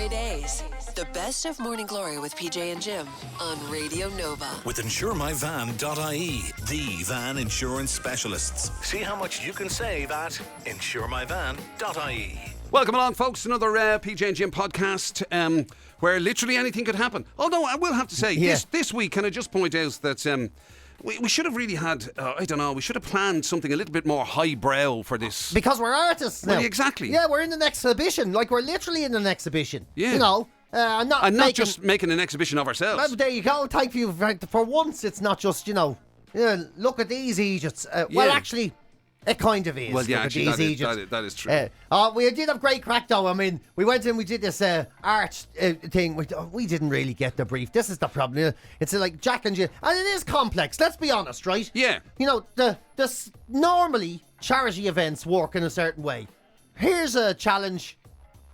GloryDaze, the best of Morning Glory with PJ and Jim on Radio Nova. With insuremyvan.ie, the van insurance specialists. See how much you can save at insuremyvan.ie. Welcome along, folks, to another PJ and Jim podcast where literally anything could happen. Although I will have to say, this week, can I just point out that we should have really had, we should have planned something a little bit more highbrow for this. Because we're artists now. Well, exactly. Yeah, we're in an exhibition. Like, we're literally in an exhibition. Yeah. You know. Not just making an exhibition of ourselves. Well, there you go. Thank you. For once, it's not just, look at these Egypts. Well, actually, it kind of is. Well, yeah, actually, that is true. We did have great crack, though. I mean, we went in, we did this art thing. We didn't really get the brief. This is the problem. It's like Jack and Jill. And it is complex, let's be honest, right? Yeah. You know, normally, charity events work in a certain way. Here's a challenge.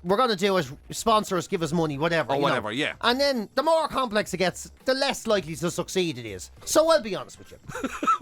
We're going to do it, sponsor us, give us money, whatever. Or whatever, yeah. And then the more complex it gets, the less likely to succeed it is. So I'll be honest with you.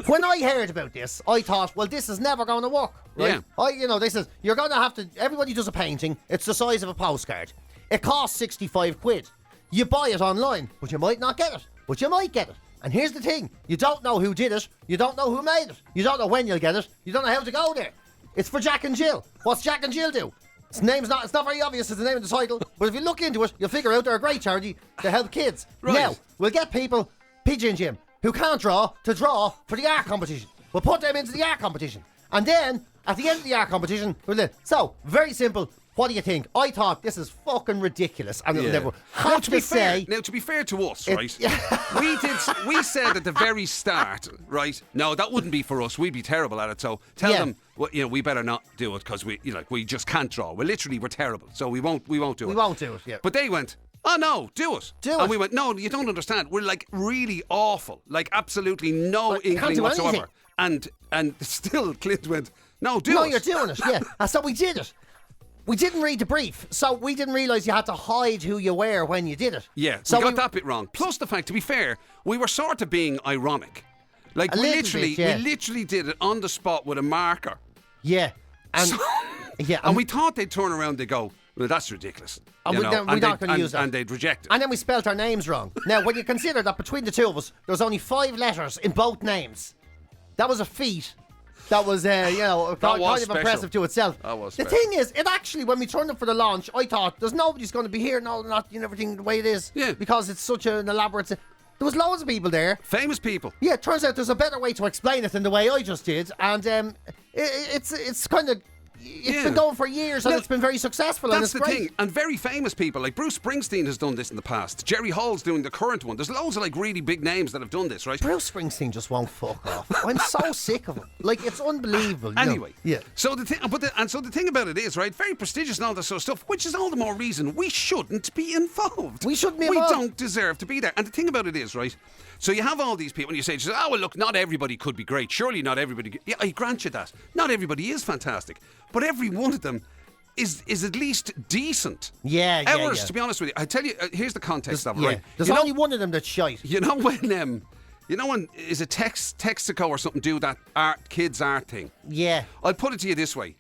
When I heard about this, I thought, well, this is never going to work. Right? Yeah. They said, you're going to have to, everybody does a painting, it's the size of a postcard. It costs 65 quid. You buy it online, but you might not get it. But you might get it. And here's the thing, you don't know who did it, you don't know who made it, you don't know when you'll get it, you don't know how to go there. It's for Jack and Jill. What's Jack and Jill do? It's not very obvious as the name of the title, but if you look into it, you'll figure out they're a great charity to help kids. Right. Now, we'll get people, PJ and Jim, who can't draw, to draw for the art competition. We'll put them into the art competition. And then, at the end of the art competition, so, very simple. What do you think? I thought this is fucking ridiculous, and it'll never. Now, to be fair to us, right? We said at the very start, right? No, that wouldn't be for us. We'd be terrible at it. So tell them, we better not do it because we just can't draw. We're terrible, so we won't do it. We won't do it. Yeah. But they went, oh no, do it. And we went, no, you don't understand. We're like really awful, like absolutely no inkling whatsoever. And still, Clint went, no, do it. No, you're doing it. Yeah. And so we did it. We didn't read the brief, so we didn't realise you had to hide who you were when you did it. Yeah, so we got that bit wrong. Plus the fact, to be fair, we were sort of being ironic. Like, we literally did it on the spot with a marker. Yeah. And, and we thought they'd turn around and go, well, that's ridiculous. And we're not going to use that. And they'd reject it. And then we spelt our names wrong. Now, when you consider that between the two of us, there was only 5 letters in both names, that was a feat. That was, kind of impressive to itself. That was the thing is, it actually, when we turned up for the launch, I thought, there's nobody's going to be here, everything the way it is. Yeah. Because it's such an elaborate... There was loads of people there. Famous people. Yeah, it turns out there's a better way to explain it than the way I just did. And it's kind of... It's been going for years and it's been very successful. That's and it's the thing. And very famous people, like Bruce Springsteen has done this in the past. Jerry Hall's doing the current one. There's loads of really big names that have done this, right? Bruce Springsteen just won't fuck off. I'm so sick of him. Like, it's unbelievable. Anyway. Yeah. So the thing about it is, right, very prestigious and all this sort of stuff, which is all the more reason we shouldn't be involved. We shouldn't be involved. We don't deserve to be there. And the thing about it is, right, so you have all these people and you say, oh, well, look, not everybody could be great. Surely not everybody... Yeah, I grant you that. Not everybody is fantastic. But every one of them is at least decent. Yeah. To be honest with you, I tell you, here's the context of it, right? There's only one of them that's shite. You know when is a Texaco or something do that kids art thing? Yeah. I'll put it to you this way.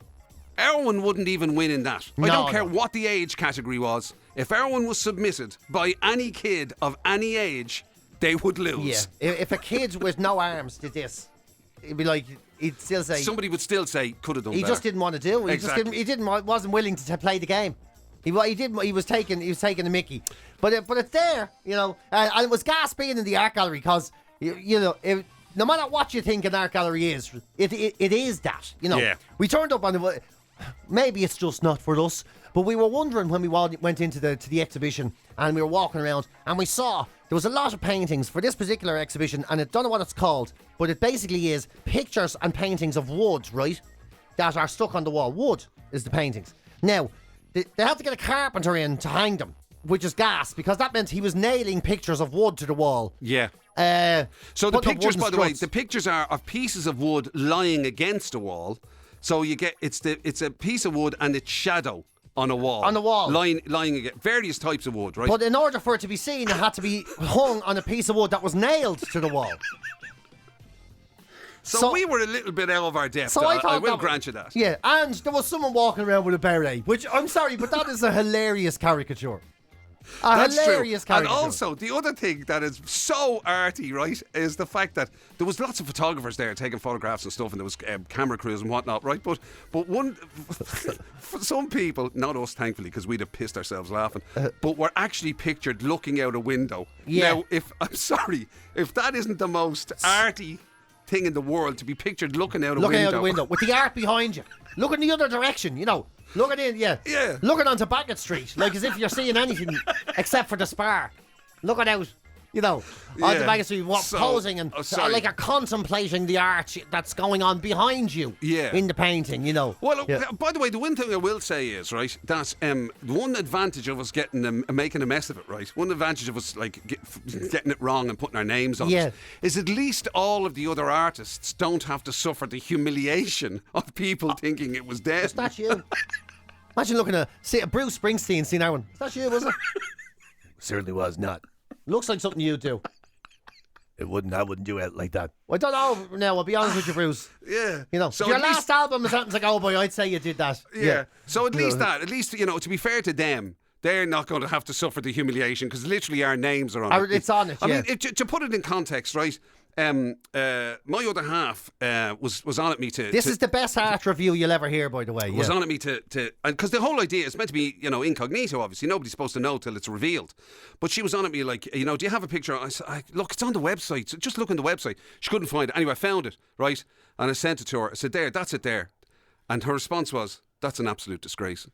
Erwin wouldn't even win in that. I don't care what the age category was. If Erwin was submitted by any kid of any age, they would lose. Yeah. If a kid with no arms did this, it'd be like... He'd still say... Somebody would still say, could have done better. He just didn't want to do it. Exactly. Wasn't willing to play the game. He was taking the mickey. But it's there, and it was gas being in the art gallery because, no matter what you think an art gallery is, it is that, Yeah. We turned up on the... Maybe it's just not for us, but we were wondering when we went into the exhibition and we were walking around and we saw there was a lot of paintings for this particular exhibition, and I don't know what it's called, but it basically is pictures and paintings of wood, right, that are stuck on the wall. Wood is the paintings. Now, they had to get a carpenter in to hang them, which is gas, because that meant he was nailing pictures of wood to the wall. Yeah. So the pictures, by the way, the pictures are of pieces of wood lying against a wall. So you get it's a piece of wood and its shadow on a wall. On a wall. Lying against various types of wood, right? But in order for it to be seen, it had to be hung on a piece of wood that was nailed to the wall. So we were a little bit out of our depth. So I will grant you that. Yeah, and there was someone walking around with a beret, which, I'm sorry, but that is a hilarious caricature. That's hilarious true. And caricature. also, the other thing that is so arty, right, is the fact that there was lots of photographers there taking photographs and stuff, and there was camera crews and whatnot, right? But one, for some people, not us, thankfully, because we'd have pissed ourselves laughing, but were actually pictured looking out a window. Yeah. Now, I'm sorry, if that isn't the most arty thing in the world to be pictured looking out a window. Looking out the window with the art behind you. Looking the other direction, you know. Looking in, yeah. Looking onto Bagot Street, like as if you're seeing anything except for the spar. Looking out, you know, onto Bagot Street, posing and like you're contemplating the art that's going on behind you in the painting, you know. Well, by the way, the one thing I will say is, right, that one advantage of us making a mess of it, right, one advantage of us like getting it wrong and putting our names on it, is at least all of the other artists don't have to suffer the humiliation of people thinking it was dead. Is that you? Imagine looking at Bruce Springsteen, seen that one. Is that you, was it? Certainly was not. Looks like something you do. I wouldn't do it like that. I don't know now, I'll be honest with you, Bruce. Yeah. You know, so your last album is something like, oh boy, I'd say you did that. Yeah. So at least, you know, to be fair to them, they're not going to have to suffer the humiliation because literally our names are on it. It's on it, I mean, to put it in context, right, my other half was on at me to... This is the best art review you'll ever hear, by the way. Was on at me to... Because the whole idea is meant to be, you know, incognito, obviously. Nobody's supposed to know till it's revealed. But she was on at me like, you know, do you have a picture? I said, look, it's on the website. So just look on the website. She couldn't find it. Anyway, I found it, right? And I sent it to her. I said, that's it there. And her response was, that's an absolute disgrace.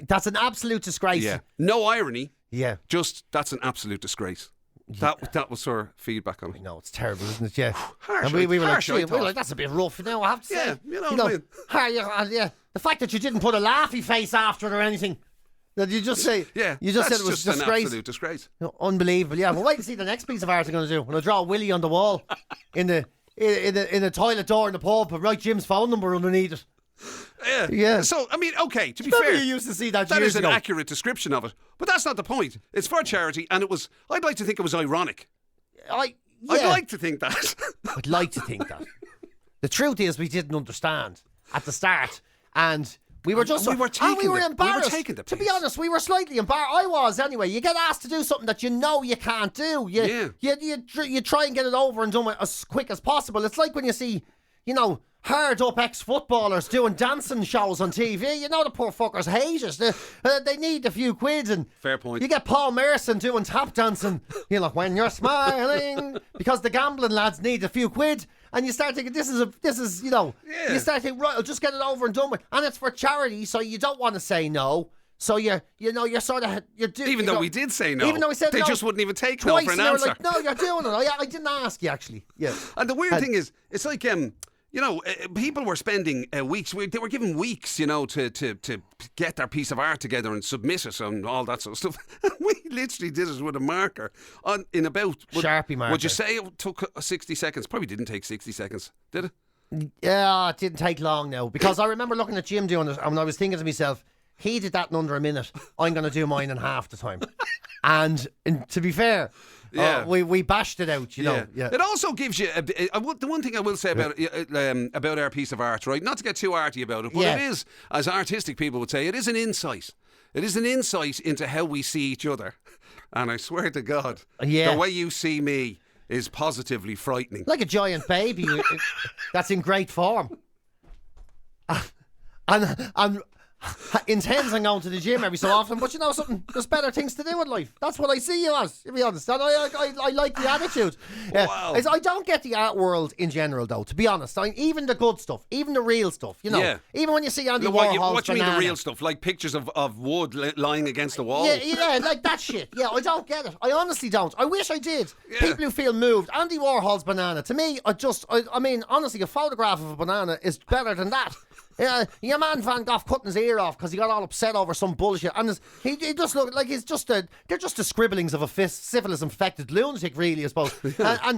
That's an absolute disgrace. Yeah. No irony. Yeah. Just, that's an absolute disgrace. That was her feedback on it. I know, it's terrible, isn't it? Yeah. Harsh, and we were like, that's a bit rough now, I have to say. Yeah, you know what I mean? Yeah. The fact that you didn't put a laughy face after it or anything. That you just say, you just said it was just disgrace. An absolute disgrace. Unbelievable, yeah. Well, wait and see the next piece of art they're going to do. When I draw a willy on the wall in the toilet door in the pub and write Jim's phone number underneath it. Yeah. So, I mean, okay, to be fair, you used to see that that years is an ago. accurate description of it. But that's not the point. It's for charity, and I'd like to think it was ironic. I'd like to think that. I'd like to think that. The truth is, we didn't understand at the start, and we were just... we were embarrassed. We were taking the piss. To be honest, we were slightly embarrassed. I was, anyway. You get asked to do something that you know you can't do. You try and get it over and done with as quick as possible. It's like when you see, you know, hard-up ex-footballers doing dancing shows on TV. You know the poor fuckers hate it. They need a few quids. And fair point. You get Paul Merson doing tap dancing, you know, when you're smiling, because the gambling lads need a few quid. And you start thinking, this is, you know, you start thinking, right, I'll just get it over and done with. And it's for charity, so you don't want to say no. So you're sort of... Even though we did say no. Even though we said they no. They just wouldn't even take twice, no for an and answer. Like, no, you're doing it. I didn't ask you, actually. Yeah. And the weird thing is, it's like... you know, people were spending weeks. They were given weeks, you know, to get their piece of art together and submit it and all that sort of stuff. We literally did it with a marker in about Sharpie marker. Would you say it took 60 seconds? Probably didn't take 60 seconds, did it? Yeah, it didn't take long now because I remember looking at Jim doing it and I was thinking to myself, he did that in under a minute. I'm going to do mine in half the time. And to be fair. Yeah, we bashed it out, you know. Yeah. It also gives you the one thing I will say about our piece of art, right? Not to get too arty about it, but it is, as artistic people would say, it is an insight. It is an insight into how we see each other. And I swear to God, the way you see me is positively frightening. Like a giant baby that's in great form. And intends on going to the gym every so often, but you know something, there's better things to do in life. That's what I see you as, to be honest. And I like the attitude. Wow. I don't get the art world in general, though, to be honest. Even the good stuff, even the real stuff, you know. Yeah. Even when you see Andy Warhol's what do you mean the real stuff? Like pictures of wood lying against the wall? Yeah, like that shit. Yeah, I don't get it. I honestly don't. I wish I did. Yeah. People who feel moved. Andy Warhol's banana, to me, I mean, honestly, a photograph of a banana is better than that. Yeah, your man Van Gogh cutting his ear off because he got all upset over some bullshit, and he just looked like they're just the scribblings of a syphilis-infected lunatic, really, I suppose. I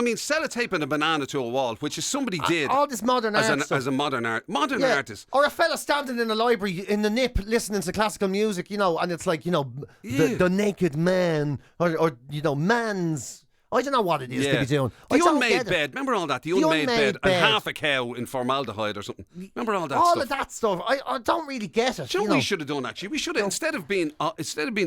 mean, sellotaping a banana to a wall, which is somebody did all this modern art as a modern artist, or a fella standing in a library in the nip listening to classical music, you know, and it's like, you know, the naked man, or you know, man's. I don't know what it is to be doing. The I don't unmade get it. bed. Remember all that? The The unmade unmade bed and bed. half a cow in formaldehyde or something. Remember all that All stuff? of that stuff. I don't really get it. Do you know you what know? we should have done actually? We should have instead of being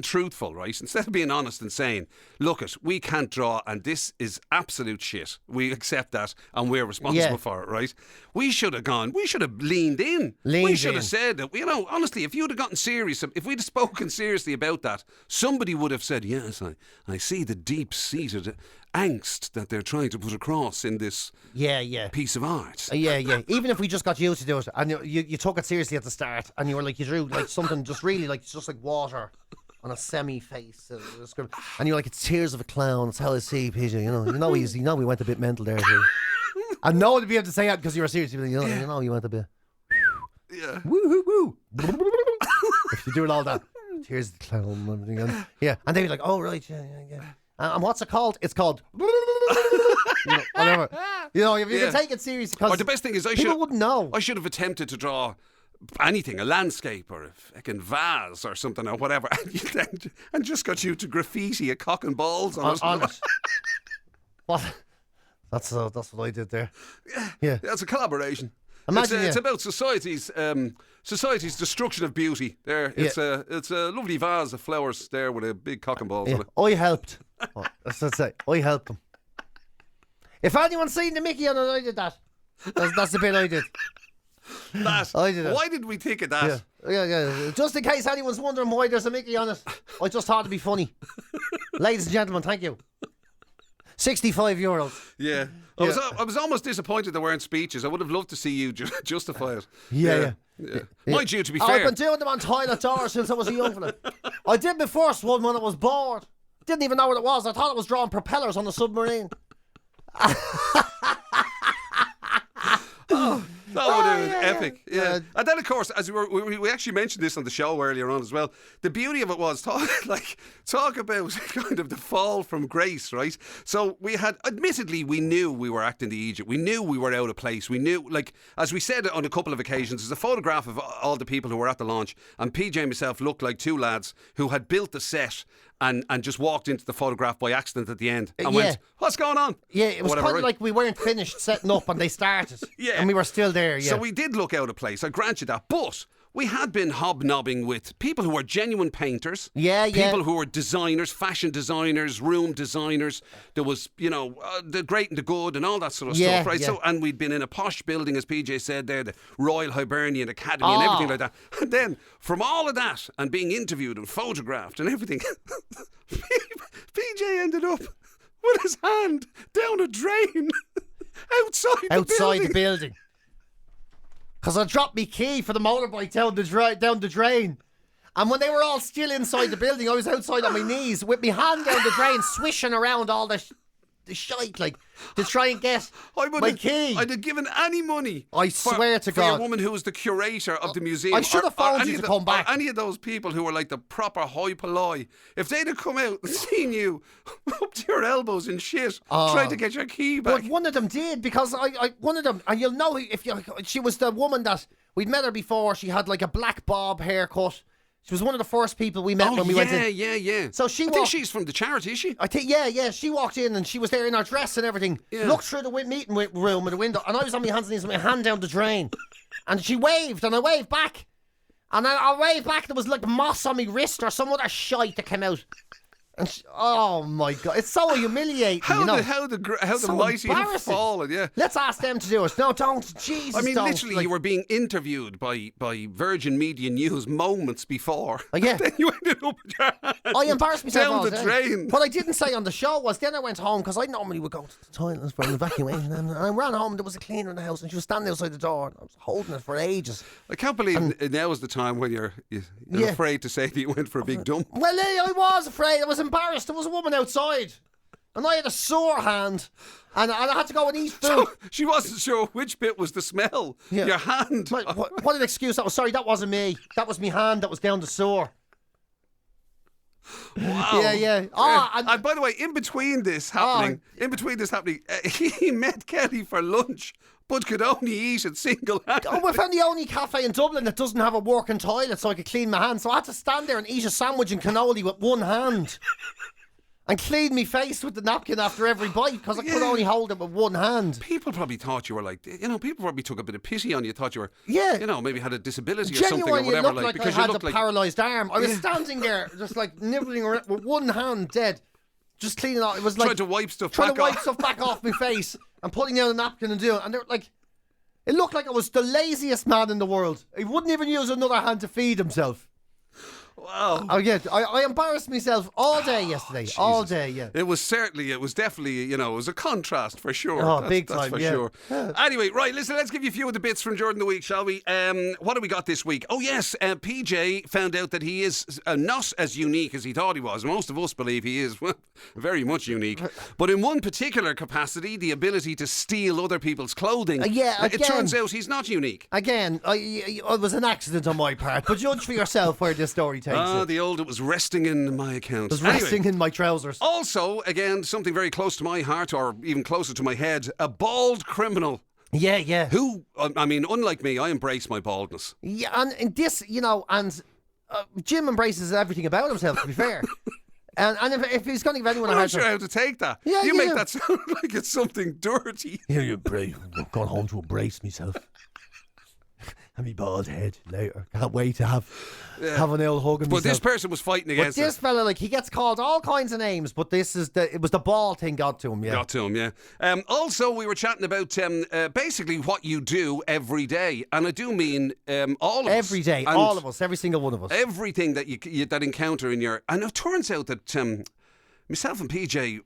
truthful, right? Instead of being honest and saying, "Look, we can't draw, and this is absolute shit. We accept that, and we're responsible for it, right?" We should have gone. We should have leaned in. We should have said that. You know, honestly, if you'd have gotten serious, if we'd have spoken seriously about that, somebody would have said, "Yes, I see the deep-seated angst that they're trying to put across in this piece of art." Yeah. Even if we just got used to do it, and you took it seriously at the start, and you were like, you drew like something just really like just like water on a semi-face, and you're like, it's tears of a clown. That's how I see PJ. You know we went a bit mental there too. And no one would be able to say that because you were serious. You know you went a bit. Yeah. Woo hoo woo. If you do it all that, tears of the clown and everything. And they'd be like, oh right, yeah. And what's it called? It's called whatever. If you can take it seriously, because the best thing is people wouldn't know. I should have attempted to draw anything, a landscape or a fucking vase or something or whatever, and just got you to graffiti a cock and balls on it. What? That's what I did there. Yeah. That's a collaboration. Imagine, it's about society's destruction of beauty. There, it's a lovely vase of flowers there with a big cock and balls on it. I helped. That's what I say. I helped them. If anyone's seen the Mickey on it, I did that. That's the bit I did. I did it. Why did we think of that? Yeah. Just in case anyone's wondering why there's a Mickey on it, I just thought it'd be funny. Ladies and gentlemen, thank you. €65. Yeah. I was almost disappointed there weren't speeches. I would have loved to see you justify it. Yeah. Mind you, to be fair, I've been doing them on toilet doors since I was a young fella. I did my first one when I was bored. Didn't even know what it was. I thought it was drawing propellers on a submarine. That would have been epic. Yeah. And then, of course, as we actually mentioned this on the show earlier on as well, the beauty of it was talk about kind of the fall from grace, right? So admittedly, we knew we were acting the Egypt. We knew we were out of place. We knew, as we said on a couple of occasions, there's a photograph of all the people who were at the launch, and PJ and myself looked like two lads who had built the set and just walked into the photograph by accident at the end and went, "What's going on?" Yeah, it was kind of like we weren't finished setting up and they started. And we were still there, So we did look out of place, I grant you that. But we had been hobnobbing with people who were genuine painters. People who were designers, fashion designers, room designers. There was, the great and the good and all that sort of stuff, right? So, and we'd been in a posh building, as PJ said there, the Royal Hibernian Academy and everything like that. And then, from all of that and being interviewed and photographed and everything, PJ ended up with his hand down a drain outside the building. Because I dropped my key for the motorbike down the drain. And when they were all still inside the building, I was outside on my knees with my hand down the drain, swishing around all the shite, to try and get my key. I'd have given any money. I swear to God. For a woman who was the curator of the museum. I should have phoned you to come back. Any of those people who were like the proper hoi polloi. If they'd have come out and seen you up to your elbows in shit, trying to get your key back. But one of them did, because one of them, and you'll know she was the woman that we'd met her before. She had like a black bob haircut. She was one of the first people we met when we went in. Yeah. So I think she's from the charity, is she? I think, yeah. She walked in and she was there in her dress and everything. Yeah. Looked through the room with the window, and I was on my hands and knees with my hand down the drain. And she waved, and I waved back. And I waved back, there was like moss on my wrist or some other shite that came out. And oh my God, it's so humiliating. How the mighty have fallen, yeah. Let's ask them to do it. No, don't. Jesus, I mean, don't. literally, you were being interviewed by Virgin Media News moments before. Yeah. Then you ended up with your hand I embarrassed myself down all the day. drain. What I didn't say on the show was then I went home, because I normally would go to the toilet for an evacuation, and I ran home and there was a cleaner in the house and she was standing outside the door and I was holding it for ages. I can't believe now is the time when you're afraid to say that you went for a big dump. Well, I was afraid. I was embarrassed. There was a woman outside and I had a sore hand and I had to go and eat food. So she wasn't sure which bit was the smell. Yeah. Your hand. What an excuse that was. Sorry, that wasn't me. That was my hand that was down the sore. Wow. Yeah. And by the way, in between this happening, he met Kelly for lunch, but could only eat it single-handed. We found the only cafe in Dublin that doesn't have a working toilet so I could clean my hands. So I had to stand there and eat a sandwich and cannoli with one hand. and clean me face with the napkin after every bite because I could only hold it with one hand. People probably thought you were like, people probably took a bit of pity on you, thought you were, maybe had a disability or something or whatever. Genuinely, because I had a paralysed arm. I was standing there just like nibbling around with one hand dead, just cleaning off. It was like trying to wipe stuff back off my face and putting down a napkin and doing it. And they were like, it looked like I was the laziest man in the world. He wouldn't even use another hand to feed himself. Wow. Oh yeah, I embarrassed myself all day yesterday. All day, yeah. It was definitely, it was a contrast for sure. Oh, big time, that's for sure. Yeah. Anyway, right, listen, let's give you a few of the bits from during the week, shall we? What have we got this week? Oh yes, PJ found out that he is not as unique as he thought he was. Most of us believe he is very much unique. But in one particular capacity, the ability to steal other people's clothing. It turns out he's not unique. Again, it was an accident on my part. But judge for yourself where this story takes it. It was resting in my account. It was resting in my trousers. Also, again, something very close to my heart, or even closer to my head, a bald criminal. Yeah. Who, unlike me, I embrace my baldness. Yeah, and this, Jim embraces everything about himself, to be fair. And if he's going to give anyone a I'm hard not sure how to take that. Yeah, you make that sound like it's something dirty. Yeah, you embrace. I've gone home to embrace myself. And me bald head later. Can't wait to have an old hug of myself. But this person was fighting against this fella, he gets called all kinds of names, but it was the bald thing got to him, yeah. Got to him, yeah. Also, we were chatting about basically what you do every day. And I do mean all of us. Every day, all of us, every single one of us. Everything that you that encounter in your... And it turns out that myself and PJ...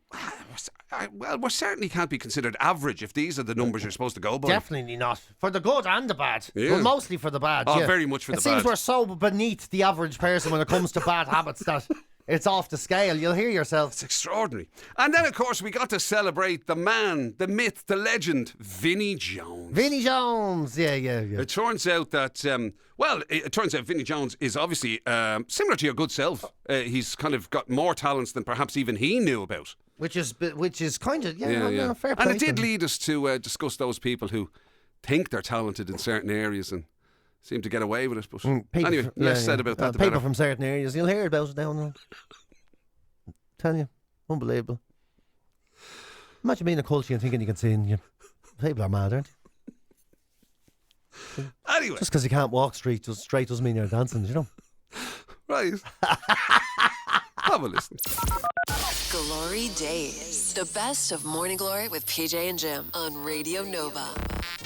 we certainly can't be considered average if these are the numbers you're supposed to go by. Definitely not. For the good and the bad. Yeah. Well, mostly for the bad. Oh, yeah. very much for the bad. It seems we're so beneath the average person when it comes to bad habits that it's off the scale. You'll hear yourself. It's extraordinary. And then, of course, we got to celebrate the man, the myth, the legend, Vinnie Jones. Vinnie Jones. Yeah. It turns out that, it turns out Vinnie Jones is obviously similar to your good self. He's kind of got more talents than perhaps even he knew about. Which is kind of, fair play. And it did lead us to discuss those people who think they're talented in certain areas and seem to get away with it. But anyway, less said about that. People from certain areas, you'll hear about it down there. Tell you, unbelievable. Imagine being a culture and thinking you can sing. People are mad, aren't they? Anyway. Just because you can't walk straight doesn't mean you're dancing, Right. Have a listen. GloryDaze. The best of Morning Glory with PJ and Jim on Radio Nova.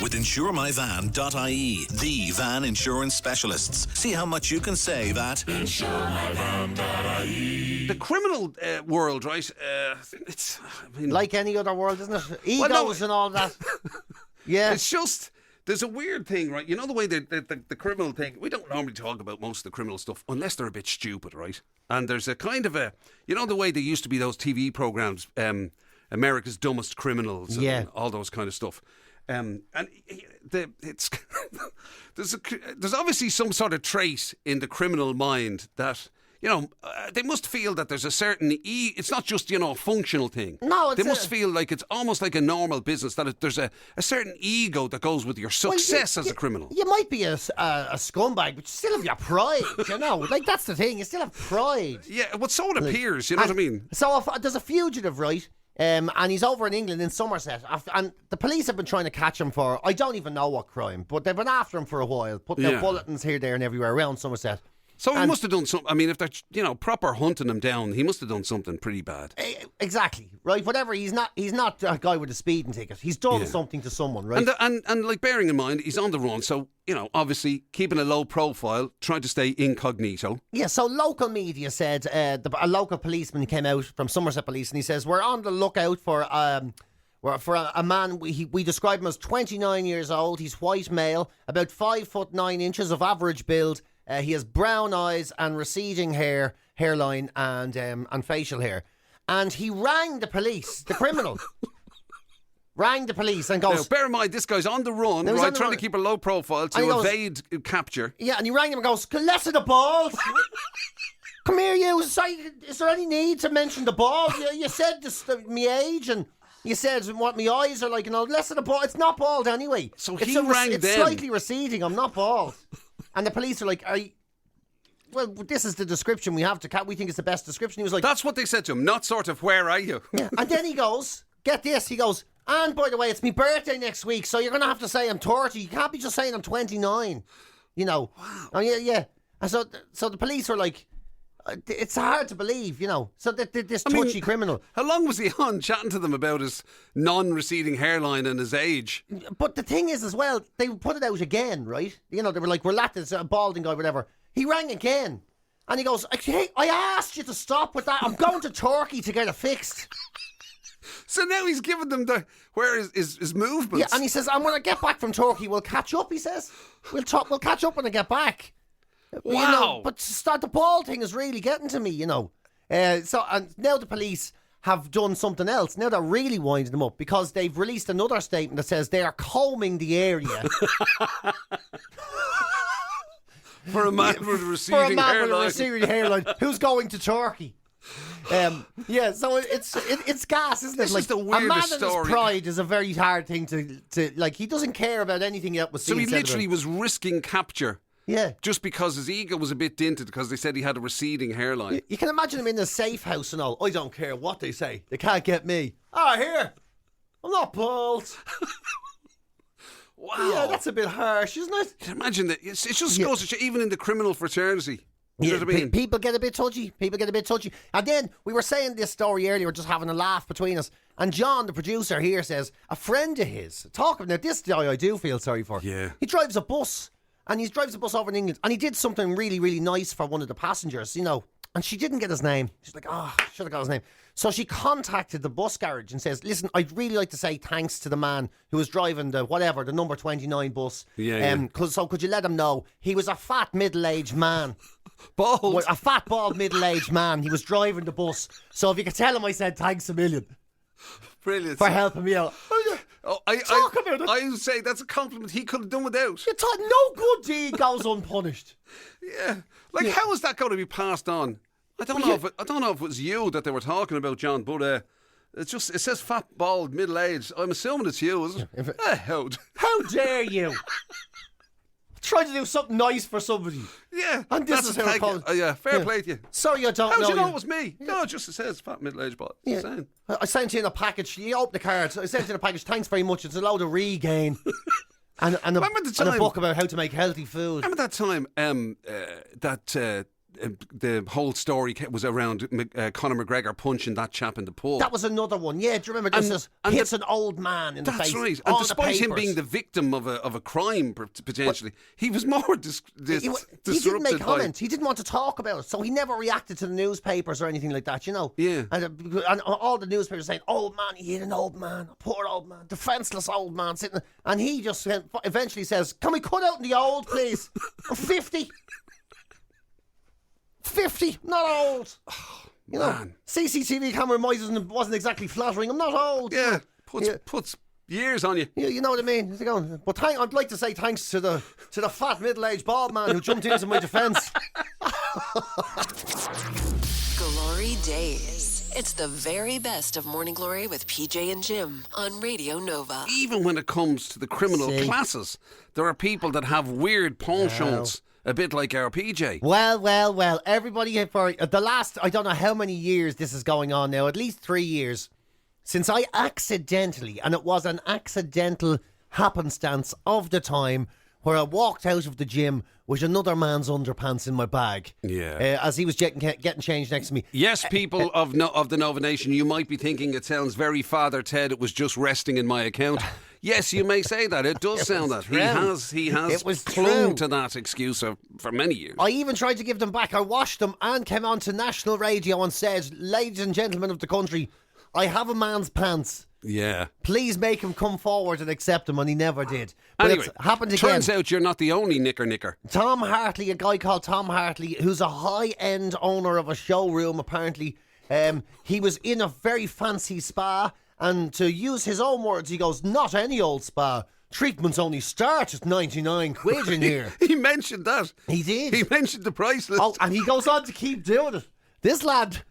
With InsureMyVan.ie, the van insurance specialists. See how much you can save at InsureMyVan.ie. The criminal world, right? It's like any other world, isn't it? Egos and all that. Yeah. It's just... There's a weird thing, right? You know the way the criminal thing... We don't normally talk about most of the criminal stuff unless they're a bit stupid, right? And there's a kind of a... You know the way there used to be those TV programmes, America's Dumbest Criminals and all those kind of stuff. It's there's obviously some sort of trait in the criminal mind that... they must feel that there's a certain... It's not just, a functional thing. No, they must feel like it's almost like a normal business, that there's a certain ego that goes with your success as a criminal. You might be a scumbag, but you still have your pride, that's the thing. You still have pride. Yeah, well, so it appears, you know what I mean? So there's a fugitive, right? And he's over in England, in Somerset. And the police have been trying to catch him for... I don't even know what crime, but they've been after him for a while. Putting out bulletins here, there and everywhere around Somerset. So he must have done something. I mean, if they're, proper hunting him down, he must have done something pretty bad. Exactly, right? Whatever, he's not a guy with a speeding ticket. He's done something to someone, right? And like, bearing in mind, he's on the run, so, obviously keeping a low profile, trying to stay incognito. Yeah, so local media said, a local policeman came out from Somerset Police and he says, we're on the lookout for a man. We describe him as 29 years old. He's white male, about 5'9" of average build. He has brown eyes and receding hairline and facial hair. And he rang the police, the criminal. Rang the police and goes... Now, bear in mind, this guy's on the run, right, trying to keep a low profile to evade capture. Yeah, and he rang him and goes, less of the balls. Come here, you. Sorry, is there any need to mention the balls? You said me age and... You said what my eyes are like, less of the bald. It's not bald anyway. So he rang them. It's slightly receding. I'm not bald. And the police are like, well, this is the description we have to cat. We think it's the best description. He was like, That's what they said to him, not sort of, where are you? yeah. And then he goes, get this, he goes, and by the way, it's my birthday next week, so you're going to have to say I'm 30. You can't be just saying I'm 29. You know. Wow. Oh, yeah. And so the police were like, it's hard to believe, you know. So this touchy criminal. How long was he on chatting to them about his non-receding hairline and his age? But the thing is as well, they put it out again, right? You know, they were like, we're at this balding guy, whatever. He rang again. And he goes, hey, I asked you to stop with that. I'm going to Turkey to get it fixed. So now he's giving them where his movements. Yeah, and he says, and when I get back from Turkey, we'll catch up, he says. We'll catch up when I get back. Wow. You know, but the bald thing is really getting to me, you know. And now the police have done something else. Now they're really winding them up because they've released another statement that says they are combing the area. For a man with a receding hairline. Who's going to Turkey. So it's gas, isn't it? This is the weirdest a man story. in his pride is a very hard thing to like. He doesn't care about anything that was seen. So he literally was risking capture. Yeah. Just because his ego was a bit dented because they said he had a receding hairline. You can imagine him in a safe house and all. I don't care what they say. They can't get me. Here. I'm not bald. Wow. Yeah, that's a bit harsh, isn't it? Can you imagine that? It just goes to show, even in the criminal fraternity. You know what I mean? People get a bit touchy. And then we were saying this story earlier, just having a laugh between us. And John, the producer here, says a friend of his, talking now, this guy I do feel sorry for. Yeah. He drives a bus. And he drives a bus over in England. And he did something really, really nice for one of the passengers, you know. And she didn't get his name. She's like, should have got his name. So she contacted the bus garage and says, listen, I'd really like to say thanks to the man who was driving the number 29 bus. Yeah. So could you let him know he was a fat middle-aged man. Bald. A fat, bald, middle-aged man. He was driving the bus. So if you could tell him I said thanks a million. Brilliant. For helping me out. Talk about it. I would say that's a compliment he could have done without. You thought no good deed goes unpunished. Yeah. How is that going to be passed on? I don't know if it was you that they were talking about, John, but it says fat, bald, middle-aged. I'm assuming it's you, is it? How dare you? Try to do something nice for somebody. Yeah. And this is how it goes. Fair play to you. Sorry, you don't How know. do you know it was me? Yeah. No, it just says fat, middle-aged, but it's saying. I sent you in a package. You open the card. I sent you in a package. Thanks very much. It's a load of regain. And a book about how to make healthy food. Remember that time the whole story was around Conor McGregor punching that chap in the pub? That was another one. Yeah, do you remember? This hits an old man in the face. That's right. And despite him being the victim of a crime, potentially, he was more disrupted. He didn't make comments. He didn't want to talk about it, so he never reacted to the newspapers or anything like that, you know? Yeah. And all the newspapers saying, old man, he hit an old man, a poor old man, defenceless old man sitting there. And he just eventually says, can we cut out the old, please? I'm 50. 50, not old. You know, CCTV camera wasn't exactly flattering. I'm not old. Yeah, puts years on you. Yeah, you know what I mean. But I'd like to say thanks to the fat middle-aged bald man who jumped into my defence. GloryDaze. It's the very best of Morning Glory with PJ and Jim on Radio Nova. Even when it comes to the criminal classes, there are people that have weird penchants. A bit like our PJ. Well. Everybody for the last, I don't know how many years this is going on now, at least 3 years, since I accidentally, and it was an accidental happenstance of the time, where I walked out of the gym with another man's underpants in my bag. Yeah. As he was getting changed next to me. Yes, people of the Nova Nation, you might be thinking it sounds very Father Ted, it was just resting in my account. Yes, you may say that. It does sound that. He has clung to that excuse for many years. I even tried to give them back. I washed them and came on to national radio and said, ladies and gentlemen of the country, I have a man's pants. Yeah. Please make him come forward and accept them, and he never did. But anyway, it's happened again. Turns out you're not the only knicker. Tom Hartley, a guy called Tom Hartley, who's a high-end owner of a showroom, apparently. He was in a very fancy spa, and to use his own words, he goes, not any old spa. Treatments only start at 99 quid in here. He mentioned that. He did. He mentioned the price list. Oh, and he goes on to keep doing it. This lad,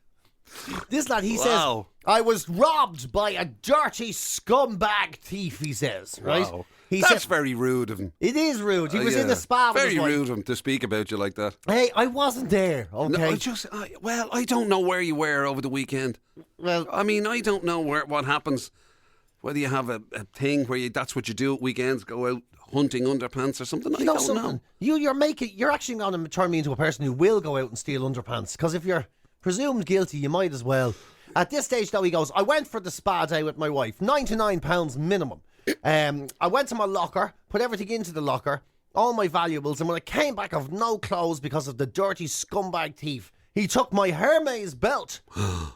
he says, I was robbed by a dirty scumbag thief, he says, right? Wow. That's very rude of him. It is rude. He was in the spa with Very his wife. rude of him to speak about you like that. Hey, I wasn't there, okay? No, I don't know where you were over the weekend. Well, I mean, I don't know what happens. Whether you have a thing where that's what you do at weekends, go out hunting underpants or something. I don't know. You're actually going to turn me into a person who will go out and steal underpants. Because if you're presumed guilty, you might as well. At this stage, though, he goes, I went for the spa day with my wife, £99 minimum. I went to my locker, put everything into the locker, all my valuables, and when I came back, I've no clothes because of the dirty scumbag thief. He took my Hermes belt,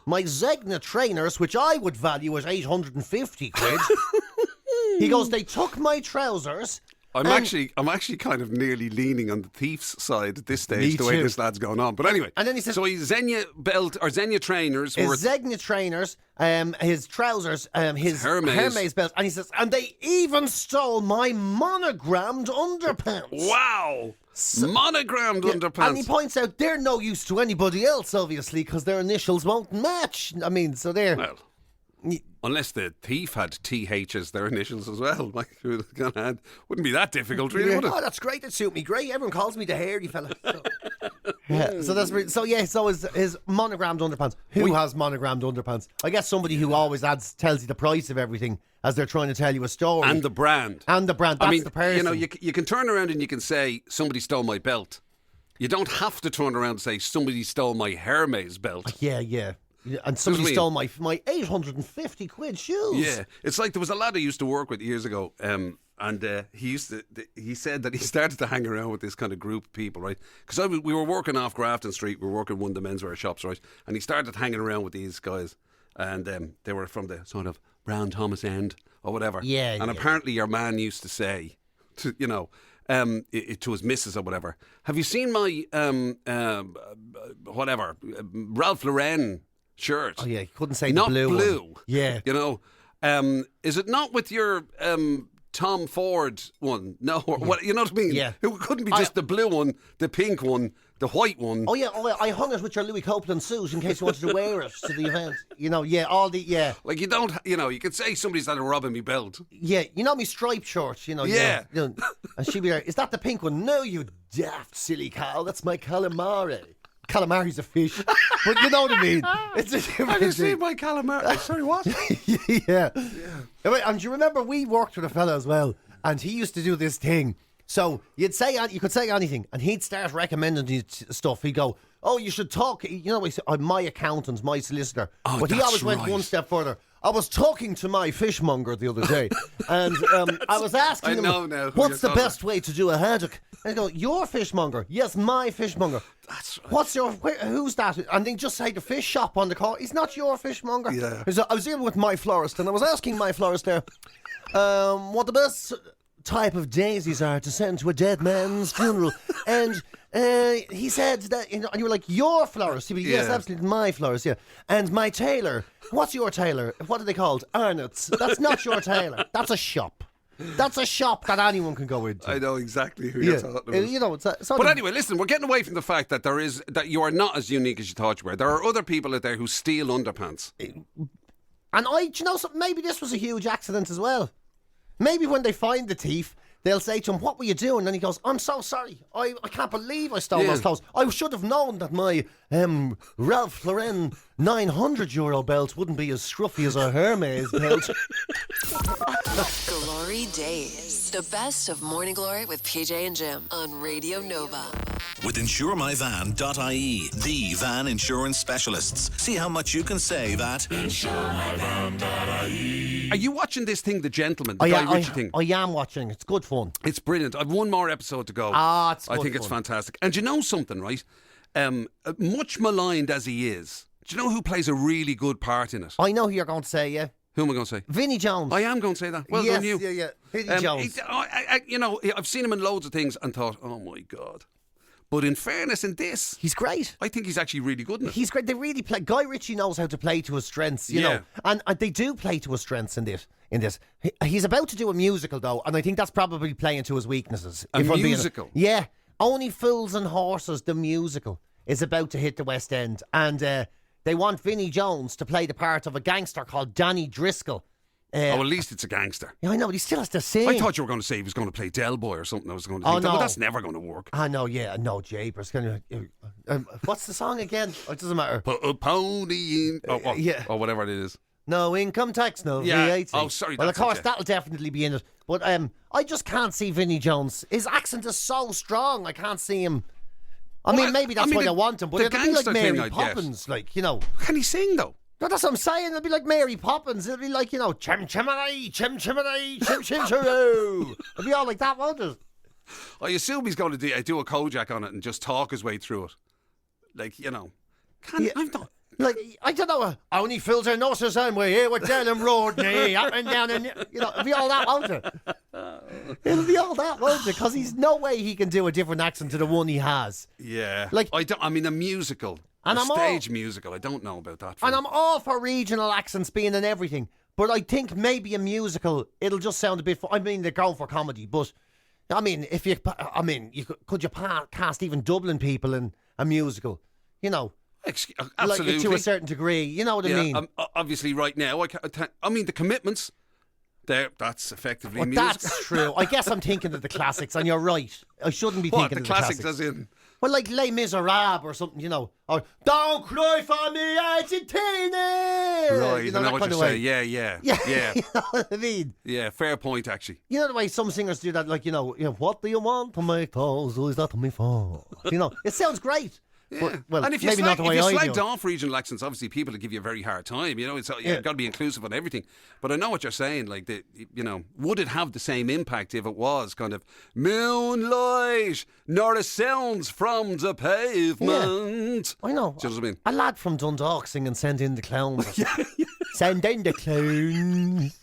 my Zegna trainers, which I would value at 850 quid. He goes, they took my trousers. I'm actually kind of nearly leaning on the thief's side at this stage, the way this lad's going on. But anyway, and then he says, so his Zegna belt or Zegna trainers, his Zegna trainers, his trousers, his Hermes belt, and he says, and they even stole my monogrammed underpants. Wow. Monogrammed underpants. And he points out they're no use to anybody else, obviously, because their initials won't match. I mean, so they're... Well, unless the thief had TH as their initials as well. Like, wouldn't be that difficult, really, would it? Oh, that's great. That suit me great. Everyone calls me the hairy fella. So. Yeah, so that's so his monogrammed underpants. Who has monogrammed underpants? I guess somebody who always tells you the price of everything as they're trying to tell you a story. And the brand. That's the person. You know, you can turn around and you can say, somebody stole my belt. You don't have to turn around and say, somebody stole my Hermes belt. Yeah. And somebody stole my 850 quid shoes. Yeah. It's like there was a lad I used to work with years ago, and he said that he started to hang around with this kind of group of people, right? Because we were working off Grafton Street, we were working one of the menswear shops, right? And he started hanging around with these guys, and they were from the sort of Brown Thomas end or whatever. Yeah. And apparently your man used to say, to to his missus or whatever, have you seen my Ralph Lauren shirt? Oh yeah, you couldn't say not the blue one. Yeah. You know, is it not with your Tom Ford one? No, what, you know what I mean? Yeah. It couldn't be just the blue one, the pink one, the white one. Oh yeah, I hung it with your Louis Copeland suit in case you wanted to wear it to the event. You know, Like you could say somebody's had a robbing me belt. Yeah, you know me striped shorts, you know. Yeah. And she'd be like, is that the pink one? No, you daft silly cow, that's my calamari. Calamari's a fish, but you know what I mean. It's a different Have you thing. seen my calamari? Sorry, what? Yeah. And do you remember we worked with a fella as well, and he used to do this thing. So you could say anything, and he'd start recommending you stuff. He'd go, "Oh, you should talk." You know, I'm my accountant, my solicitor. Oh, but he always went right. one step further. I was talking to my fishmonger the other day, and I was asking him, "What's the best way to do a haddock?" And I go, "Your fishmonger?" "Yes, my fishmonger." That's right. Who's that? And they just say the fish shop on the call. He's not your fishmonger. Yeah. I was here with my florist, and I was asking my florist there, what the best type of daisies are to send to a dead man's funeral. And he said that, and you were like, your florist? He'd be, yes, absolutely, my florist, yeah. And my tailor, what's your tailor? What are they called? Arnott's. That's not your tailor. That's a shop. That's a shop that anyone can go into. I know exactly who you're talking about. You know, but anyway, listen, we're getting away from the fact that that you are not as unique as you thought you were. There are other people out there who steal underpants. And do you know something? Maybe this was a huge accident as well. Maybe when they find the thief, they'll say to him, "What were you doing?" And he goes, "I'm so sorry. I can't believe I stole those clothes. I should have known that my Ralph Lauren €900 belt wouldn't be as scruffy as a Hermes belt." GloryDaze, the best of Morning Glory with PJ and Jim on Radio Nova. With InsureMyVan.ie, the van insurance specialists. See how much you can save at InsureMyVan.ie. Are you watching this thing, The Gentleman, the Guy Ritchie thing? I am watching. It's good fun. It's brilliant. I've one more episode to go. It's good I think fun. it's fantastic. And do you know something, right? Much maligned as he is, do you know who plays a really good part in it? I know who you're going to say, yeah. Who am I going to say? Vinnie Jones. I am going to say that. Well done, you. Yeah. Vinnie Jones. I've seen him in loads of things and thought, oh my God. But in fairness, in this, he's great. I think he's actually really good in it. He's great. They really play. Guy Ritchie knows how to play to his strengths, you know, and they do play to his strengths in this. He's about to do a musical though, and I think that's probably playing to his weaknesses. A musical? Yeah, Only Fools and Horses, the musical, is about to hit the West End, and they want Vinnie Jones to play the part of a gangster called Danny Driscoll. at least it's a gangster. Yeah, I know, but he still has to sing. I thought you were going to say he was going to play Del Boy or something. I was going to think, no. well, that's never going to work. I know, yeah, no, Japers. What's the song again? It doesn't matter. Put a pony in, or whatever it is. No income tax, no Yeah. VAT. Oh, sorry. Well, of that's it, course, yeah. that'll definitely be in it. But I just can't see Vinnie Jones. His accent is so strong. I can't see him. I mean, maybe that's why I want him. But it'll be like gangster Mary thing, I'd Poppins, guess. like, you know. Can he sing though? No, that's what I'm saying. It'll be like Mary Poppins. It'll be like, you know, chim chim-a-day, chim chim-a-day, chim chim chim. It'll be all like that, won't it? I assume he's going to do a Kojak on it and just talk his way through it. Like, you know. I'm not... Like, I don't know, only filter nurses and we're here with Dylan Rodney, up and down, and, you know, it'll be all that, won't it? It'll be all that, won't it? Because he's no way he can do a different accent to the one he has. Yeah. Like, I mean, a musical. And a I'm stage musical. I don't know about that. And I'm all for regional accents being in everything. But I think maybe a musical, it'll just sound a bit... I mean, they're going for comedy, but... I mean, could you cast even Dublin people in a musical? You know... Absolutely. Like, to a certain degree, you know what I mean? Obviously, right now, I mean, the commitments, that's effectively music. That's true. I guess I'm thinking of the classics, and you're right. I shouldn't be thinking the of the classics. classics. As in... Well, like Les Miserables or something, you know. Or Don't Cry For Me, Argentina! Right, you know, I know that what kind you're of saying. way. Yeah. You know what I mean? Yeah, fair point, actually. You know the way some singers do that, like, you know, what do you want to make those eyes that me fall? You know, it sounds great. Yeah. But, well, and if you maybe not the way I slagged do. off regional accents, obviously people will give you a very hard time. You know, you've got to be inclusive on everything. But I know what you're saying. Like, you know, would it have the same impact if it was kind of moonlight, nor the sounds from the pavement? I know. Do you know what I mean? A lad from Dundalk singing "Send in the Clowns." Send in the clowns.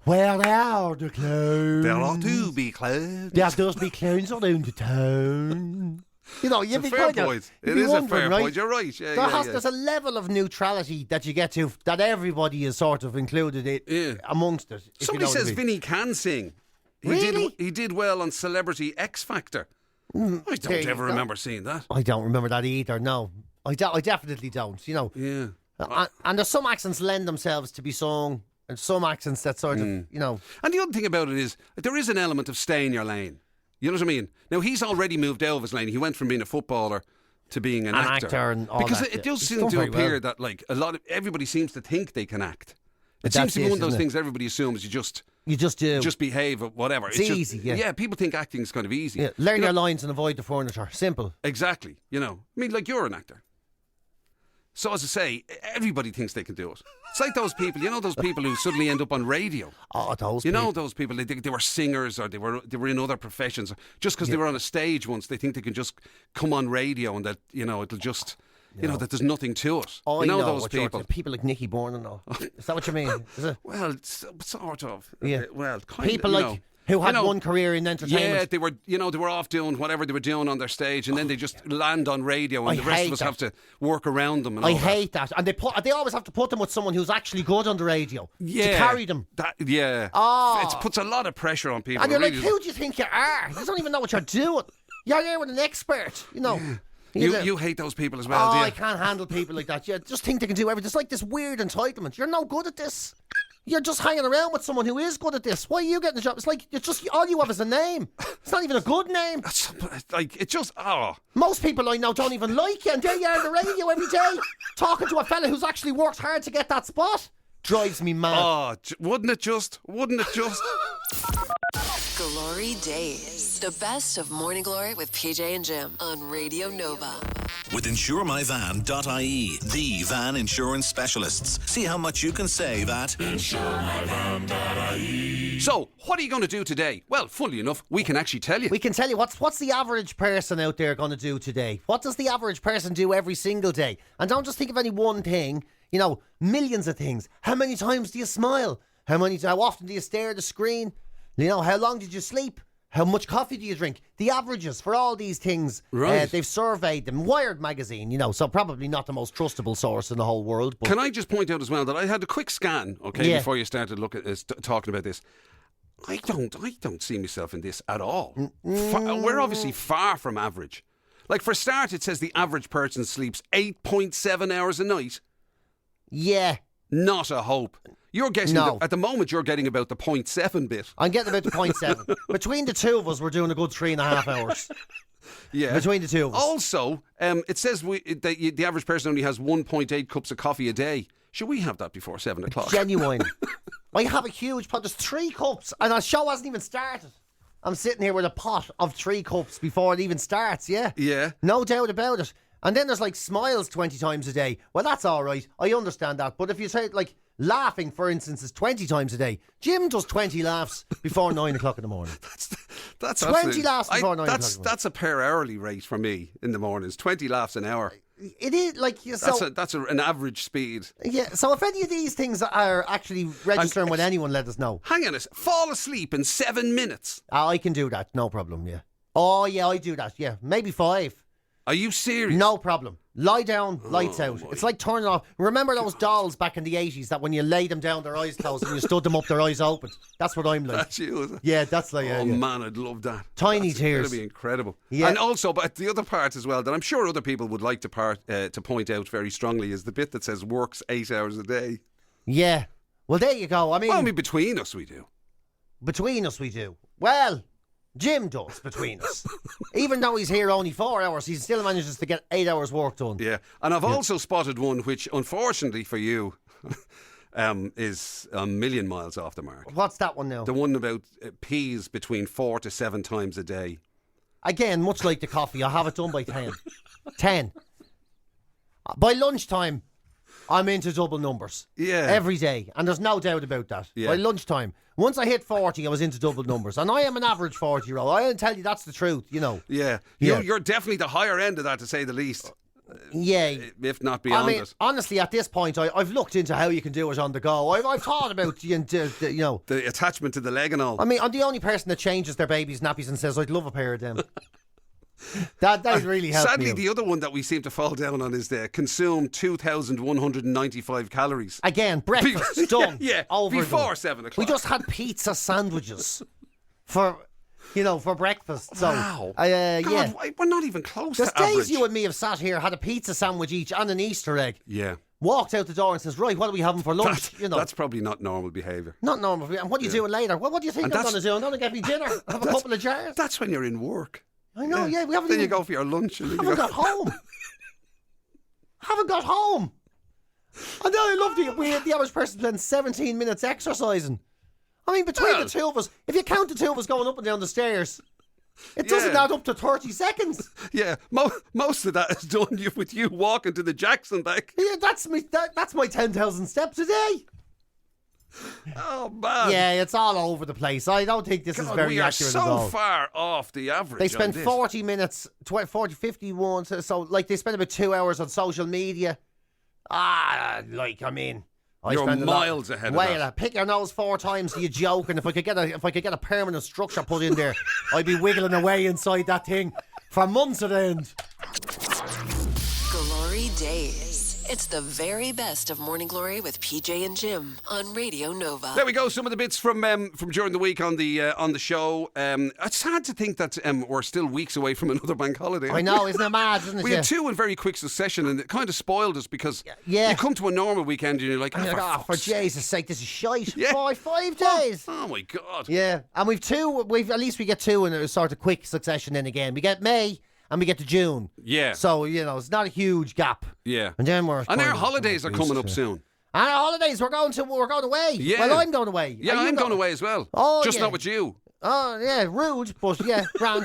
Where are the clowns? There ought to be clowns. There does be clowns around the town. You know, you'd It's be a fair kind point. of, It is a wondering, fair right? point. You're right. Yeah, There's a level of neutrality that you get to that everybody is sort of included amongst it. if Somebody you know says what I mean. Vinny can sing. Really? He did well on Celebrity X Factor. I there don't you ever go. remember seeing that. I don't remember that either. No, I definitely don't. You know. Yeah. And there's some accents lend themselves to be sung, and some accents that sort of, you know. And the other thing about it is, there is an element of stay in your lane. You know what I mean? Now, he's already moved out of his lane. He went from being a footballer to being an actor. And all because that, it does He's seem done to very appear well. that, like, everybody seems to think they can act. It That's seems to be it, one of those isn't it? things everybody assumes you just do. just behave or whatever. It's just, easy, yeah. Yeah, people think acting's kind of easy. Yeah, learn You your know, lines and avoid the furniture. Simple. Exactly. You know, I mean, like, you're an actor. So, as I say, everybody thinks they can do it. It's like those people, you know, those people who suddenly end up on radio. Oh, those You people. know, those people, they were singers or they were in other professions. Just because they were on a stage once, they think they can just come on radio and that, you know, it'll just, you know, that there's nothing to it. I you know know those what you're people. talking- people like Nicky Bourne and all. Is that what you mean? Is it? Well, sort of. Yeah. Well, kind People of. like who had one career in Yeah, entertainment. they were off doing whatever they were doing on their stage, and then they just land on radio, and I the rest hate of us that. have to work around them. And I all hate that. And they always have to put them with someone who's actually good on the radio to that. carry them. It puts a lot of pressure on people. And you're It like, really who do you think you are? You don't even know what you're doing. You're there with an expert, you know. You hate those people as well, Oh, do you? I can't handle people like that. You just think they can do everything. It's like this weird entitlement. You're no good at this. You're just hanging around with someone who is good at this. Why are you getting the job? It's like all you have is a name. It's not even a good name. Like, it just, Most people I know don't even like you, and there you are on the radio every day talking to a fella who's actually worked hard to get that spot. Drives me mad. wouldn't it just? Glory Days. The best of Morning Glory with PJ and Jim on Radio Nova. With InsureMyVan.ie, the van insurance specialists. See how much you can save at So, what are you going to do today? Well, funnily enough, we can actually tell you. We can tell you what's the average person out there going to do today. What does the average person do every single day? And don't just think of any one thing. You know, millions of things. How many times do you smile? How often do you stare at the screen? You know, how long did you sleep? How much coffee do you drink? The averages for all these things, Right. they've surveyed them. Wired magazine, you know, so probably not the most trustable source in the whole world. But Can I just point out as well that I had a quick scan, okay, Yeah. before you started talking about this. I don't see myself in this at all. We're obviously far from average. Like, for a start, it says the average person sleeps 8.7 hours a night. yeah, Not a hope. You're getting, at the moment, you're getting about the 0.7 bit. I'm getting about the 0.7. Between the two of us, we're doing a good 3.5 hours. Yeah. Between the two of us. Also, it says the average person only has 1.8 cups of coffee a day. Should we have that before 7 o'clock? Genuine. I have a huge pot. There's 3 cups, and our show hasn't even started. I'm sitting here with a pot of 3 cups before it even starts, yeah? Yeah. No doubt about it. And then there's like smiles 20 times a day. Well, that's all right. I understand that. But if you say, like, laughing, for instance, is 20 times a day, Jim does 20 laughs before 9 o'clock in the morning. That's 20 laughs before 9 o'clock in the morning. That's a per hourly rate for me in the mornings. 20 laughs an hour. It is like that's an average speed. Yeah. So if any of these things are actually registering with anyone, let us know. Hang on a second. Fall asleep in 7 minutes. I can do that. No problem. Yeah. Oh yeah, I do that. Yeah, maybe 5. Are you serious? No problem. Lie down, lights out. It's like turning off. Remember those dolls back in the 80s that when you laid them down, their eyes closed, and you stood them up, their eyes open? That's what I'm like. That's you, is it? Yeah, that's like. Oh man, I'd love that. Tiny tears. That'd be incredible. Yeah. And also, but the other part as well that I'm sure other people would like to point out very strongly is the bit that says works 8 hours a day. Yeah. Well, there you go. I mean, between us we do. Between us we do. Well, Jim does between us. Even though he's here only 4 hours, he still manages to get 8 hours work done. Yeah. And I've also spotted one which, unfortunately for you, is a million miles off the mark. What's that one now? The one about peas between 4 to 7 times a day. Again, much like the coffee, I have it done by 10. 10. By lunchtime, I'm into double numbers. Yeah. Every day. And there's no doubt about that. Yeah. By lunchtime. Once I hit 40, I was into double numbers. And I am an average 40-year-old. I'll tell you that's the truth, you know. Yeah. Yeah. You're definitely the higher end of that, to say the least. Yeah. If not beyond it. Honestly, at this point, I've looked into how you can do it on the go. I've thought about, you know. The attachment to the leg and all. I mean, I'm the only person that changes their baby's nappies and says, I'd love a pair of them. That really helped me. Sadly, the other one that we seem to fall down on is consume 2,195 calories. Again, breakfast done. Yeah, over before 7 o'clock. We just had pizza sandwiches for breakfast. So, wow. Yeah. We're not even close There's to average. days you and me have sat here, had a pizza sandwich each and an Easter egg. Yeah. Walked out the door and says, right, what are we having for lunch? That's probably not normal behaviour. Not normal. And what are you doing later? Well, what do you think I'm going to do? I'm going to get me dinner. Have a couple of jars. That's when you're in work. I know, yeah. We haven't then you go for your lunch. And haven't got home. Haven't got home. And then I love the average person spends 17 minutes exercising. I mean, between the two of us, if you count the two of us going up and down the stairs, it doesn't add up to 30 seconds. Yeah, most of that is done with you walking to the Jackson back. Yeah, that's my 10,000 steps a day. Oh man! Yeah, it's all over the place. I don't think this is very accurate at all. We are so far off the average. They spend 40 minutes, 40, 51. So like they spend about 2 hours on social media. I mean, you're miles ahead of that. Pick your nose 4 times, you joke. And if I could get a permanent structure put in there, I'd be wiggling away inside that thing for months at end. GloryDaze. It's the very best of Morning Glory with PJ and Jim on Radio Nova. There we go. Some of the bits from during the week on the show. It's sad to think that we're still weeks away from another bank holiday. I know, isn't it mad? Isn't it? We had 2 in very quick succession, and it kind of spoiled us because you come to a normal weekend and you're like, for Jesus' sake, this is shite. Yeah. 5 days. Oh my God. Yeah, and we've 2. At least we get 2 in a sort of quick succession. Then again, we get May. And we get to June. Yeah. So, it's not a huge gap. Yeah. And then our holidays are coming up soon. And our holidays, we're going away. Yeah. Well, I'm going away. Yeah, I'm going away as well. Oh, just not with you. Oh, yeah, rude, but yeah, grand.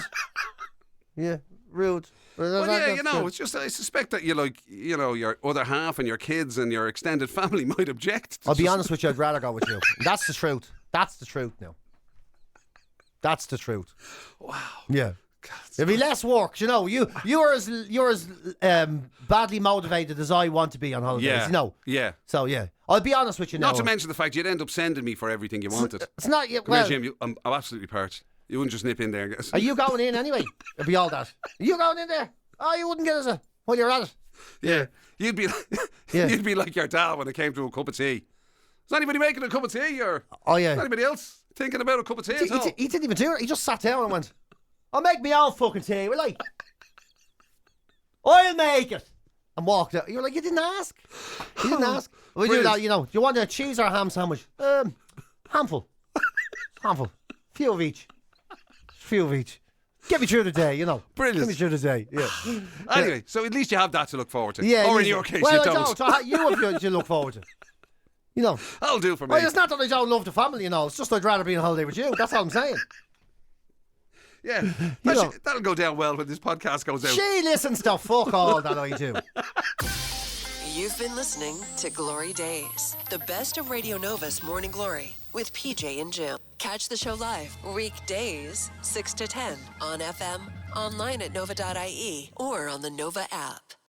Yeah, rude. Well, it's just I suspect that your other half and your kids and your extended family might object. I'll be honest with you, I'd rather go with you. That's the truth. That's the truth now. That's the truth. Wow. Yeah. There'll be less work, You're as badly motivated as I want to be on holidays. Yeah. So yeah, I'll be honest with you now. Not to mention the fact you'd end up sending me for everything you wanted. It's not yet. Come here, Jim. I'm absolutely parched. You wouldn't just nip in there and get. Are you going in anyway? It'll be all that. Are you going in there? Oh, you wouldn't get us while you're at it. Yeah, you'd be like your dad when it came to a cup of tea. Is anybody making a cup of tea, or is anybody else thinking about a cup of tea at all? He didn't even do it. He just sat down and went, I'll make me own fucking tea, will I? I'll make it. and walked out. You're like, you didn't ask. You didn't ask. We do that, do you want a cheese or a ham sandwich? Handful. Handful. Few of each. Get me through the day, Brilliant. Get me through the day, yeah. Anyway, so at least you have that to look forward to. Yeah. Or in your case, well, you I don't. You have to look forward to. That'll do for me. Well, it's not that I don't love the family It's just I'd rather be on holiday with you. That's all I'm saying. Yeah. That'll go down well when this podcast goes out. She listens to fuck all that I do. You've been listening to Glory Days, the best of Radio Nova's Morning Glory with PJ and Jim. Catch the show live weekdays 6 to 10 on FM, online at nova.ie, or on the Nova app.